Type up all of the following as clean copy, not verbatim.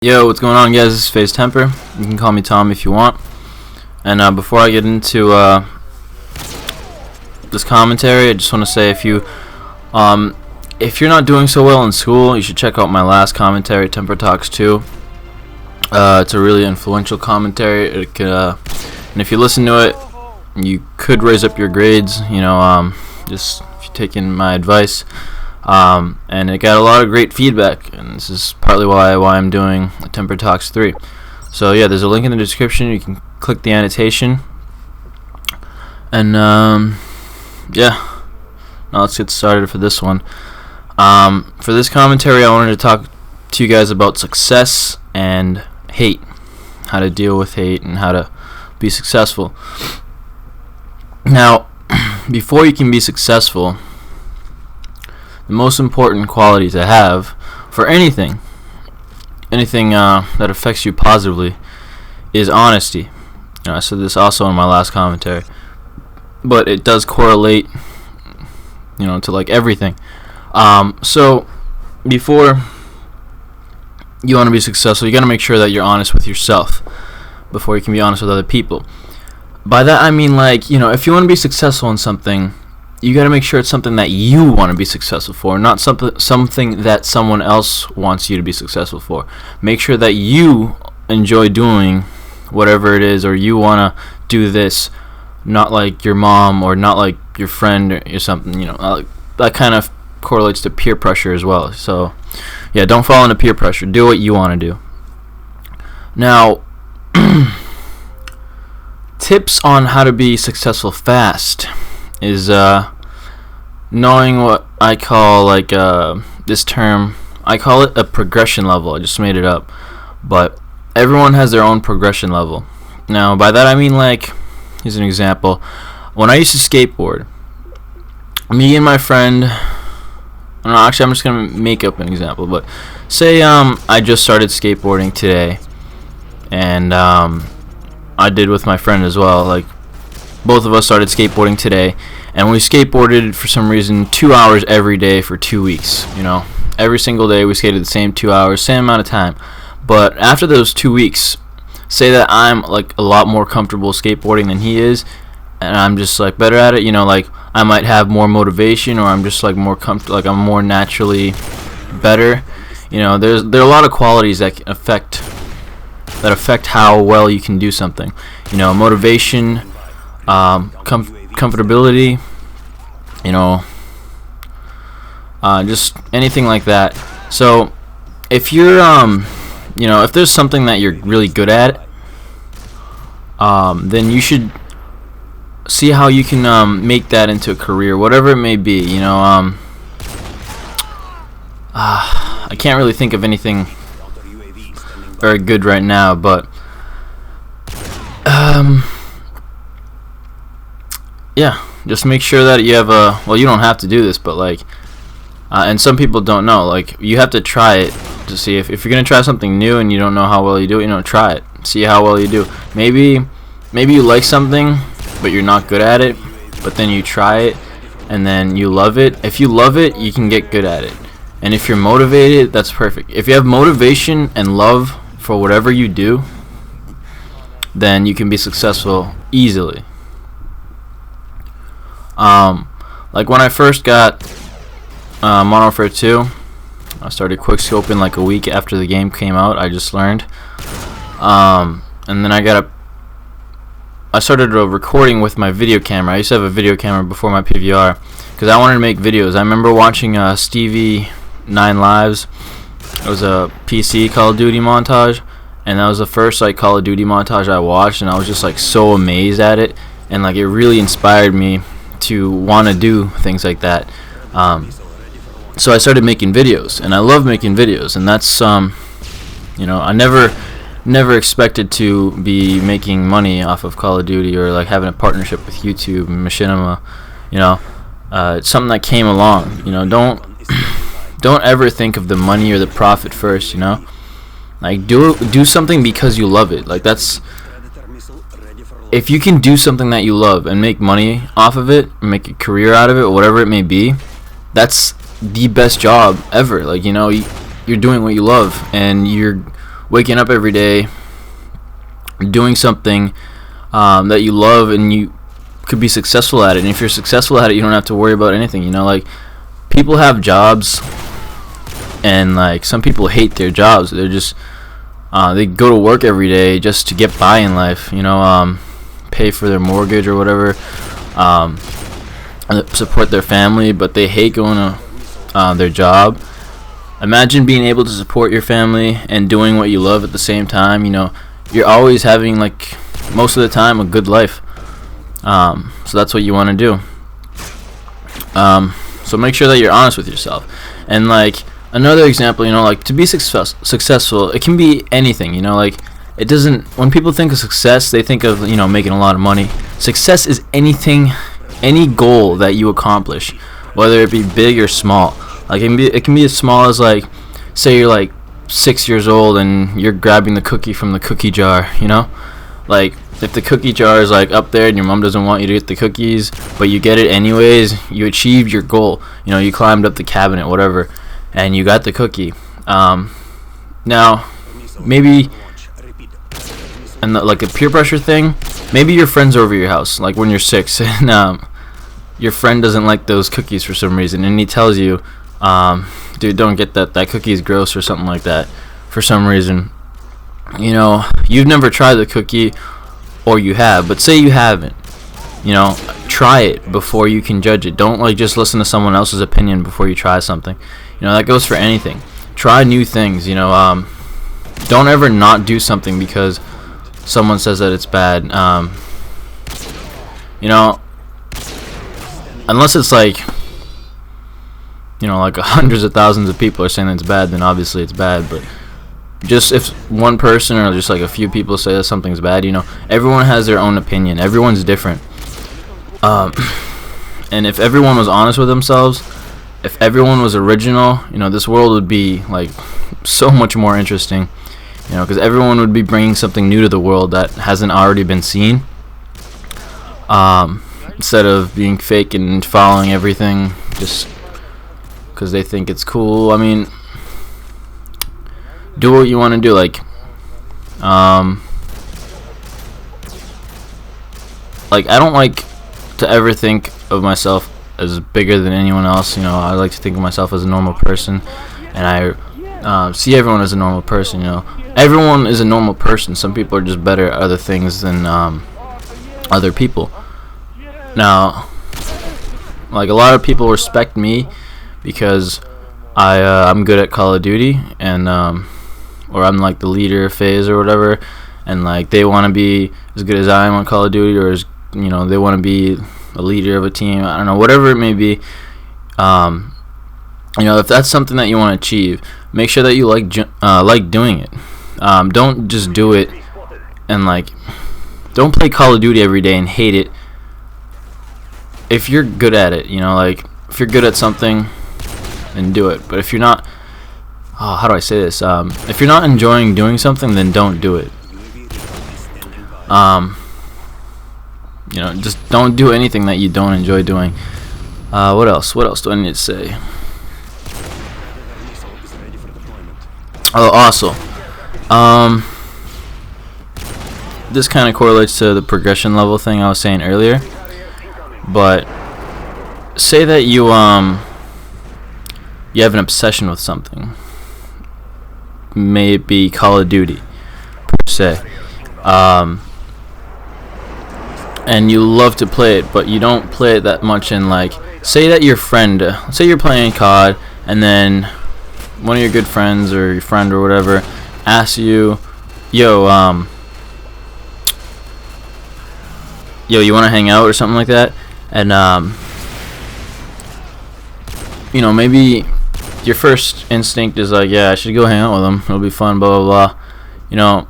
Yo, what's going on, guys? This is Phase Temper. You can call me Tom if you want. And before I get into this commentary, I just want to say if you're not doing so well in school, you should check out my last commentary, Temperrr Talks 2. It's a really influential commentary. It could, and if you listen to it, you could raise up your grades. Just if you're taking my advice. And it got a lot of great feedback, and this is partly why I'm doing Temperrr Talks 3. So yeah, there's a link in the description. You can click the annotation, and yeah, now let's get started for this one. For this commentary, I wanted to talk to you guys about success and hate, how to deal with hate and how to be successful. Now, before you can be successful, the most important quality to have for anything that affects you positively is honesty. I said this also in my last commentary, but it does correlate, to like everything. So before you want to be successful, you got to make sure that you're honest with yourself before you can be honest with other people. By that I mean, if you want to be successful in something, you got to make sure it's something that you want to be successful for, not something that someone else wants you to be successful for. Make sure that you enjoy doing whatever it is, or you want to do this, not like your mom or not like your friend or something. That kind of correlates to peer pressure as well. So yeah, don't fall into peer pressure. Do what you want to do. Now, tips on how to be successful fast is knowing what I call this term. I call it a progression level. I just made it up, but everyone has their own progression level. Now by that I mean, here's an example. When I used to skateboard, me and my friend, I'm just gonna make up an example, but say I just started skateboarding today, and I did with my friend as well. Both of us started skateboarding today, and we skateboarded for some reason 2 hours every day for 2 weeks. Every single day we skated the same 2 hours, same amount of time. But after those 2 weeks, say that I'm a lot more comfortable skateboarding than he is, and I'm just better at it. I might have more motivation, or I'm just more comfortable. I'm more naturally better. There are a lot of qualities that affect how well you can do something. Motivation, comfortability, just anything like that. So if you're if there's something that you're really good at, then you should see how you can make that into a career, whatever it may be. I can't really think of anything very good right now, but yeah, just make sure that you have you don't have to do this, but and some people don't know, you have to try it to see if you're gonna try something new and you don't know how well you do it. Try it, see how well you do. Maybe you like something but you're not good at it, but then you try it and then you love it. If you love it, you can get good at it. And if you're motivated, that's perfect. If you have motivation and love for whatever you do, then you can be successful easily. When I first got Modern Warfare 2, I started quickscoping a week after the game came out. I just learned, and then I started recording with my video camera. I used to have a video camera before my PVR because I wanted to make videos. I remember watching Stevie 9 Lives. It was a PC Call of Duty montage, and that was the first Call of Duty montage I watched, and I was just so amazed at it, and it really inspired me to want to do things like that. So I started making videos, and I love making videos, and that's I never expected to be making money off of Call of Duty, or having a partnership with YouTube and Machinima. It's something that came along. Don't ever think of the money or the profit first. Do something because you love it. That's, if you can do something that you love and make money off of it, make a career out of it, whatever it may be, that's the best job ever. You're doing what you love, and you're waking up every day, doing something that you love, and you could be successful at it. And if you're successful at it, you don't have to worry about anything. You know, like, people have jobs, and like some people hate their jobs. They're just they go to work every day just to get by in life. You know, pay for their mortgage or whatever, support their family, but they hate going to their job. Imagine being able to support your family and doing what you love at the same time. You know, you're always having, like, most of the time, a good life. So that's what you want to do. So make sure that you're honest with yourself. And, like, another example, you know, like, to be successful, it can be anything. You know, like, it doesn't, when people think of success, they think of, you know, making a lot of money. Success is anything, any goal that you accomplish, whether it be big or small. Like, it can be as small as, like, say you're like 6 years old and you're grabbing the cookie from the cookie jar, you know? Like, if the cookie jar is, like, up there and your mom doesn't want you to get the cookies, but you get it anyways, you achieved your goal. You know, you climbed up the cabinet, whatever, and you got the cookie. Now, maybe, and like a peer pressure thing, maybe your friend's over your house, like when you're 6, and your friend doesn't like those cookies for some reason, and he tells you, dude, don't get that cookie's gross or something like that for some reason. You know, you've never tried the cookie, or you have, but say you haven't, you know, try it before you can judge it. Don't, like, just listen to someone else's opinion before you try something. You know, that goes for anything. Try new things, you know. Don't ever not do something because someone says that it's bad. You know, unless it's like, you know, like hundreds of thousands of people are saying it's bad, then obviously it's bad. But just if one person or just like a few people say that something's bad, you know, everyone has their own opinion. Everyone's different. And if everyone was honest with themselves, if everyone was original, you know, this world would be, like, so much more interesting. You know, because everyone would be bringing something new to the world that hasn't already been seen. Instead of being fake and following everything just because they think it's cool. I mean, do what you want to do. Like, I don't like to ever think of myself as bigger than anyone else. You know, I like to think of myself as a normal person, and I see everyone as a normal person. You know, everyone is a normal person. Some people are just better at other things than other people. Now, like, a lot of people respect me because I'm good at Call of Duty, and or I'm like the leader phase or whatever, and like they want to be as good as I am on Call of Duty, or as, you know, they want to be a leader of a team. I don't know, whatever it may be. You know, if that's something that you want to achieve, make sure that you like doing it. Don't just do it and, like, don't play Call of Duty every day and hate it. If you're good at it, you know, like, if you're good at something, then do it. But if you're not, how do I say this? If you're not enjoying doing something, then don't do it. You know, just don't do anything that you don't enjoy doing. What else? What else do I need to say? Oh, also, this kind of correlates to the progression level thing I was saying earlier. But say that you you have an obsession with something. May it be Call of Duty, per se. And you love to play it, but you don't play it that much. And, like, say that your friend, say you're playing COD, and then one of your good friends or your friend or whatever asks you, yo, you want to hang out or something like that? And, you know, maybe your first instinct is like, yeah, I should go hang out with him. It'll be fun, blah, blah, blah. You know,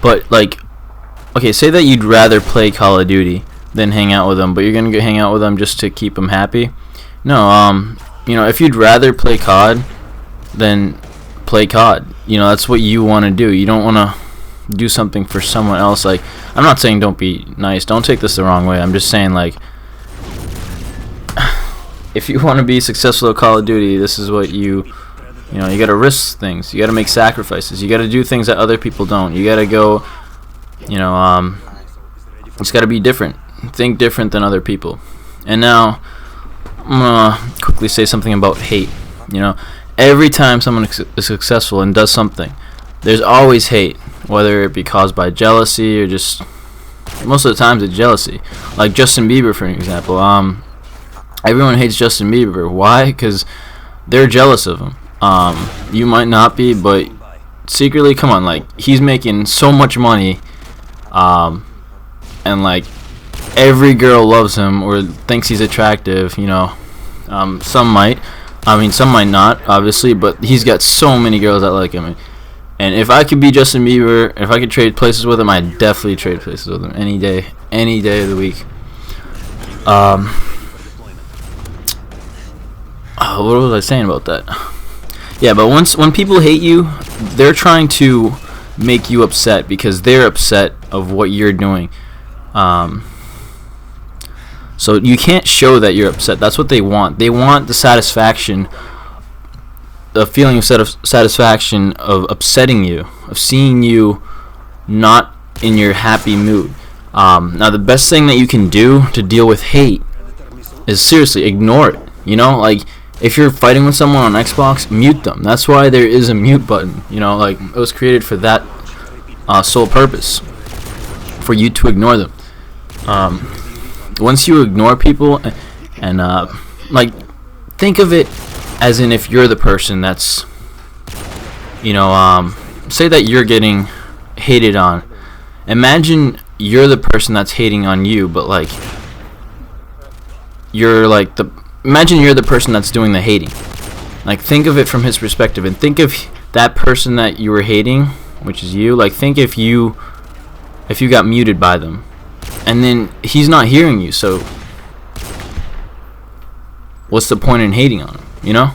but, like, okay, say that you'd rather play Call of Duty than hang out with him, but you're going to go hang out with him just to keep him happy. No, you know, if you'd rather play COD, then play COD. You know, that's what you want to do. You don't want to do something for someone else. Like, I'm not saying don't be nice. Don't take this the wrong way. I'm just saying, like, if you want to be successful at Call of Duty, this is what you You know, you gotta risk things. You gotta make sacrifices. You gotta do things that other people don't. You gotta go, you know, it's gotta be different. Think different than other people. And now, I'm gonna quickly say something about hate. You know, every time someone is successful and does something, there's always hate, whether it be caused by jealousy or just, most of the times it's jealousy. Like Justin Bieber, for an example. Everyone hates Justin Bieber. Why? Because they're jealous of him. You might not be, but secretly, come on, like, he's making so much money, and like every girl loves him or thinks he's attractive. You know, some might. I mean, some might not, obviously, but he's got so many girls that like him. And if I could be Justin Bieber, if I could trade places with him, I'd definitely trade places with him any day of the week. What was I saying about that? Yeah, but when people hate you, they're trying to make you upset because they're upset of what you're doing. So you can't show that you're upset. That's what they want. They want the satisfaction, the feeling of satisfaction of upsetting you, of seeing you not in your happy mood. Now, the best thing that you can do to deal with hate is seriously ignore it. You know, like, if you're fighting with someone on Xbox, mute them. That's why there is a mute button. You know, like, it was created for that sole purpose, for you to ignore them. Once you ignore people, and like, think of it as in if you're the person that's, you know, say that you're getting hated on. Imagine you're the person that's hating on you, but like, imagine you're the person that's doing the hating. Like, think of it from his perspective, and think of that person that you were hating, which is you. Like, think if you got muted by them, and then he's not hearing you, so what's the point in hating on him, you know?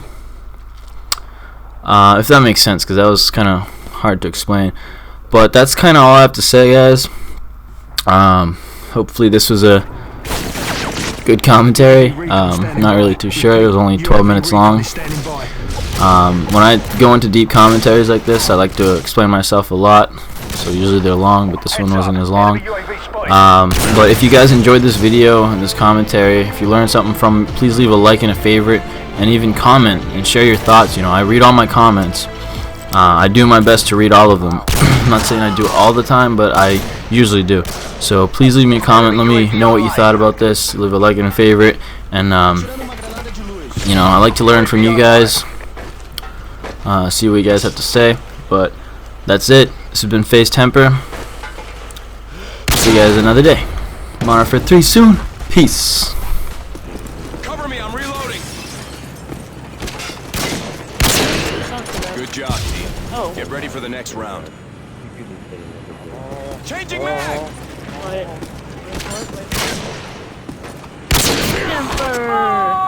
If that makes sense, because that was kind of hard to explain. But that's kind of all I have to say, guys. Hopefully this was a good commentary. Not really too sure. It was only 12 minutes long. When I go into deep commentaries like this, I like to explain myself a lot. So usually they're long, but this one wasn't as long. But if you guys enjoyed this video and this commentary, if you learned something from it, please leave a like and a favorite, and even comment and share your thoughts. You know, I read all my comments. I do my best to read all of them. I'm not saying I do it all the time, but I usually do. So please leave me a comment. Let me know what you thought about this. Leave a like and a favorite. And you know, I like to learn from you guys. See what you guys have to say. But that's it. This has been FaZe Temperrr. See you guys another day. I'm on for 3 soon. Peace. Cover me, I'm reloading. Good job, team. Get ready for the next round. Changing mag! Temperrr!